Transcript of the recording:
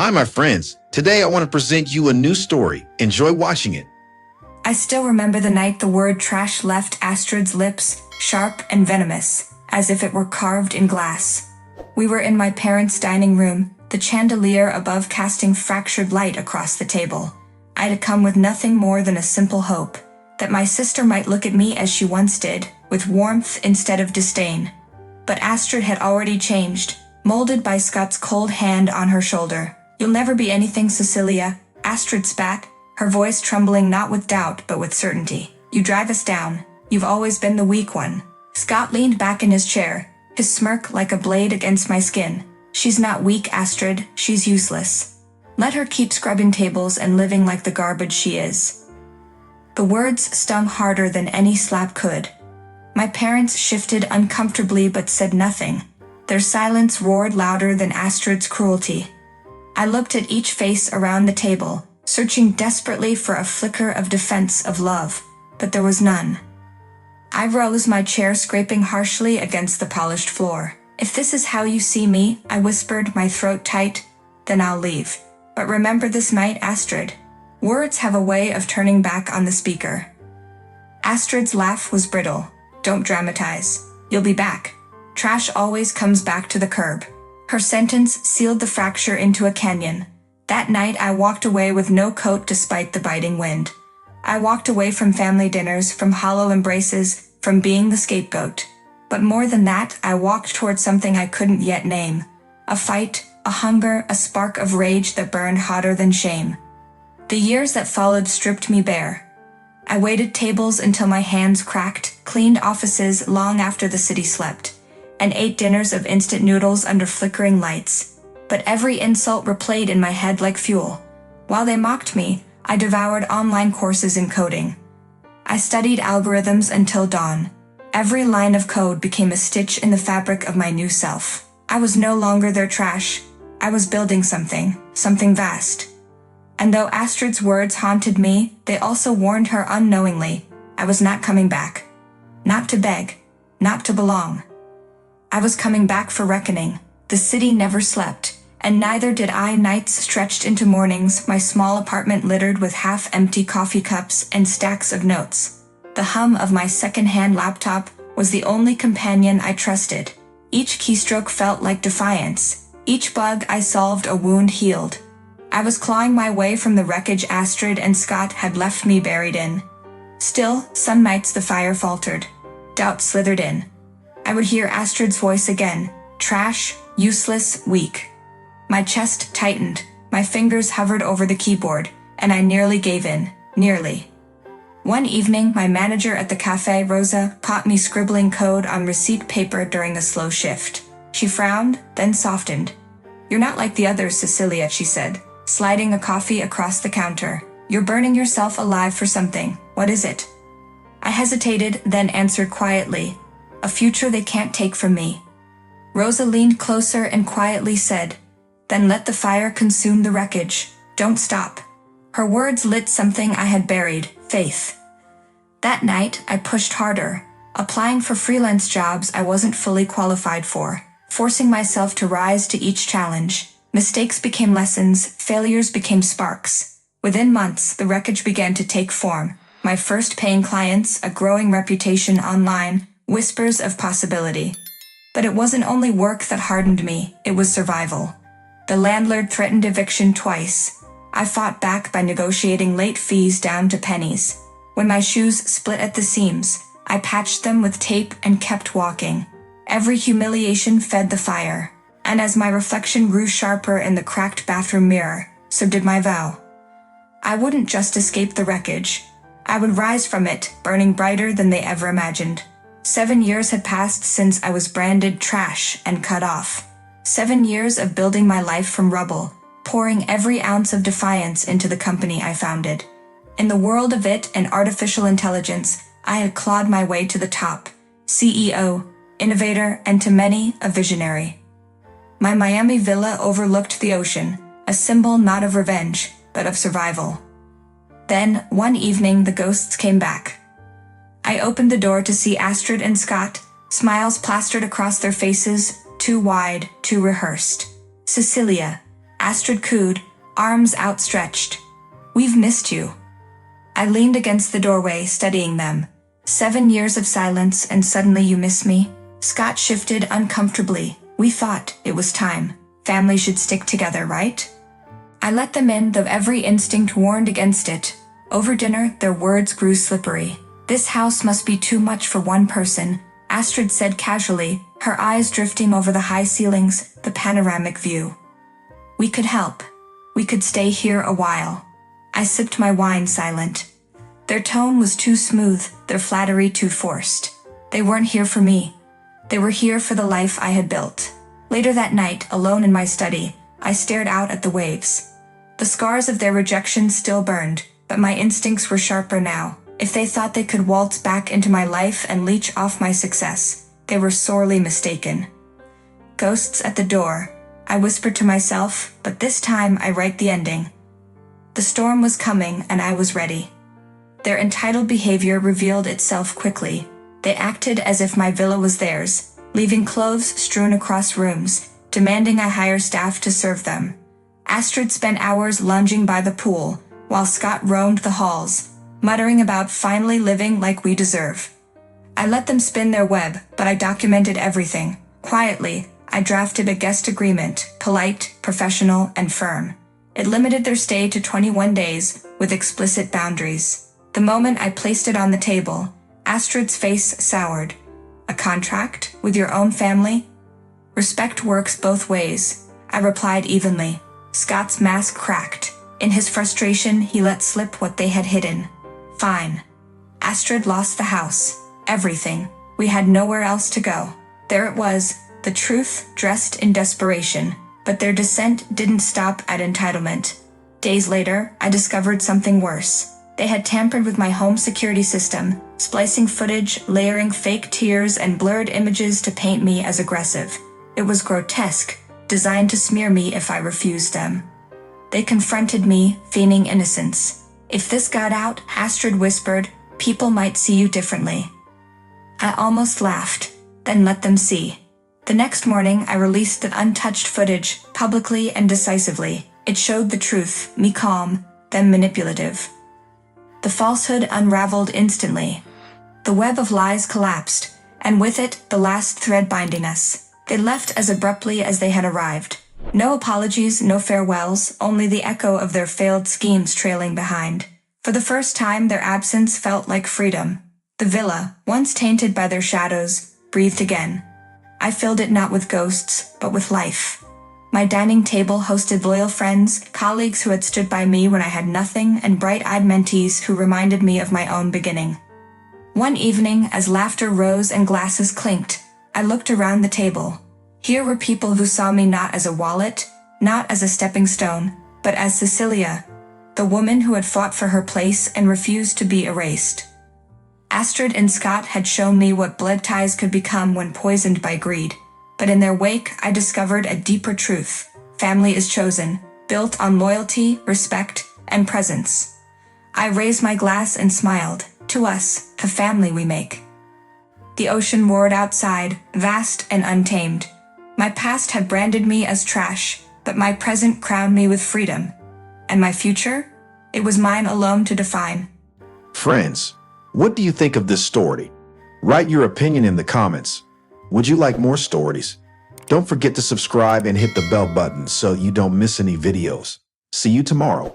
Hi, my friends. Today I want to present you a new story. Enjoy watching it. I still remember the night the word trash left Astrid's lips, sharp and venomous, as if it were carved in glass. We were in my parents' dining room, the chandelier above casting fractured light across the table. I had come with nothing more than a simple hope, that my sister might look at me as she once did, with warmth instead of disdain. But Astrid had already changed, molded by Scott's cold hand on her shoulder. "You'll never be anything, Cecilia," Astrid spat, her voice trembling not with doubt but with certainty. "You drive us down. You've always been the weak one." Scott leaned back in his chair, his smirk like a blade against my skin. "She's not weak, Astrid, she's useless. Let her keep scrubbing tables and living like the garbage she is." The words stung harder than any slap could. My parents shifted uncomfortably but said nothing. Their silence roared louder than Astrid's cruelty. I looked at each face around the table, searching desperately for a flicker of defense of love, but there was none. I rose, my chair scraping harshly against the polished floor. "If this is how you see me," I whispered, my throat tight, "then I'll leave. But remember this night, Astrid." Words have a way of turning back on the speaker. Astrid's laugh was brittle. "Don't dramatize. You'll be back. Trash always comes back to the curb." Her sentence sealed the fracture into a canyon. That night I walked away with no coat despite the biting wind. I walked away from family dinners, from hollow embraces, from being the scapegoat. But more than that, I walked toward something I couldn't yet name. A fight, a hunger, a spark of rage that burned hotter than shame. The years that followed stripped me bare. I waited tables until my hands cracked, cleaned offices long after the city slept, and ate dinners of instant noodles under flickering lights. But every insult replayed in my head like fuel. While they mocked me, I devoured online courses in coding. I studied algorithms until dawn. Every line of code became a stitch in the fabric of my new self. I was no longer their trash. I was building something vast. And though Astrid's words haunted me, they also warned her unknowingly. I was not coming back. Not to beg. Not to belong. I was coming back for reckoning. The city never slept, and neither did I. Nights stretched into mornings, my small apartment littered with half-empty coffee cups and stacks of notes. The hum of my second-hand laptop was the only companion I trusted. Each keystroke felt like defiance. Each bug I solved, a wound healed. I was clawing my way from the wreckage Astrid and Scott had left me buried in. Still, some nights the fire faltered. Doubt slithered in. I would hear Astrid's voice again. Trash, useless, weak. My chest tightened, my fingers hovered over the keyboard, and I nearly gave in. Nearly. One evening, my manager at the cafe, Rosa, caught me scribbling code on receipt paper during a slow shift. She frowned, then softened. "You're not like the others, Cecilia," she said, sliding a coffee across the counter. "You're burning yourself alive for something. What is it?" I hesitated, then answered quietly. "A future they can't take from me." Rosa leaned closer and quietly said, "Then let the fire consume the wreckage. Don't stop." Her words lit something I had buried, faith. That night, I pushed harder, applying for freelance jobs I wasn't fully qualified for, forcing myself to rise to each challenge. Mistakes became lessons, failures became sparks. Within months, the wreckage began to take form. My first paying clients, a growing reputation online, whispers of possibility. But it wasn't only work that hardened me, it was survival. The landlord threatened eviction twice. I fought back by negotiating late fees down to pennies. When my shoes split at the seams, I patched them with tape and kept walking. Every humiliation fed the fire. And as my reflection grew sharper in the cracked bathroom mirror, so did my vow. I wouldn't just escape the wreckage. I would rise from it, burning brighter than they ever imagined. 7 years had passed since I was branded trash and cut off. 7 years of building my life from rubble, pouring every ounce of defiance into the company I founded. In the world of it and artificial intelligence, I had clawed my way to the top. CEO, innovator, and to many, a visionary. My Miami villa overlooked the ocean, a symbol not of revenge, but of survival. Then, one evening, the ghosts came back. I opened the door to see Astrid and Scott, smiles plastered across their faces, too wide, too rehearsed. "Cecilia," Astrid cooed, arms outstretched. We've missed you. I leaned against the doorway, studying them. 7 years of silence, and suddenly you miss me? Scott shifted uncomfortably. We thought it was time. Family should stick together, right? I let them in, though every instinct warned against it. Over dinner, their words grew slippery. This house must be too much for one person, Astrid said casually, her eyes drifting over the high ceilings, the panoramic view. We could help. We could stay here a while. I sipped my wine, silent. Their tone was too smooth, their flattery too forced. They weren't here for me. They were here for the life I had built. Later that night, alone in my study, I stared out at the waves. The scars of their rejection still burned, but my instincts were sharper now. If they thought they could waltz back into my life and leech off my success, they were sorely mistaken. Ghosts at the door, I whispered to myself, but this time I write the ending. The storm was coming, and I was ready. Their entitled behavior revealed itself quickly. They acted as if my villa was theirs, leaving clothes strewn across rooms, demanding I hire staff to serve them. Astrid spent hours lounging by the pool, while Scott roamed the halls, muttering about finally living like we deserve. I let them spin their web, but I documented everything. Quietly, I drafted a guest agreement, polite, professional, and firm. It limited their stay to 21 days, with explicit boundaries. The moment I placed it on the table, Astrid's face soured. A contract? With your own family? Respect works both ways, I replied evenly. Scott's mask cracked. In his frustration, he let slip what they had hidden. Fine. Astrid lost the house. Everything. We had nowhere else to go. There it was, the truth dressed in desperation. But their descent didn't stop at entitlement. Days later, I discovered something worse. They had tampered with my home security system, splicing footage, layering fake tears and blurred images to paint me as aggressive. It was grotesque, designed to smear me if I refused them. They confronted me, feigning innocence. If this got out, Astrid whispered, people might see you differently. I almost laughed, then let them see. The next morning, I released the untouched footage, publicly and decisively. It showed the truth, me calm, them manipulative. The falsehood unraveled instantly. The web of lies collapsed, and with it, the last thread binding us. They left as abruptly as they had arrived. No apologies, no farewells, only the echo of their failed schemes trailing behind. For the first time, their absence felt like freedom. The villa, once tainted by their shadows, breathed again. I filled it not with ghosts, but with life. My dining table hosted loyal friends, colleagues who had stood by me when I had nothing, and bright-eyed mentees who reminded me of my own beginning. One evening, as laughter rose and glasses clinked, I looked around the table. Here were people who saw me not as a wallet, not as a stepping stone, but as Cecilia, the woman who had fought for her place and refused to be erased. Astrid and Scott had shown me what blood ties could become when poisoned by greed. But in their wake, I discovered a deeper truth. Family is chosen, built on loyalty, respect, and presence. I raised my glass and smiled. To us, the family we make. The ocean roared outside, vast and untamed. My past had branded me as trash, but my present crowned me with freedom. And my future? It was mine alone to define. Friends, what do you think of this story? Write your opinion in the comments. Would you like more stories? Don't forget to subscribe and hit the bell button so you don't miss any videos. See you tomorrow.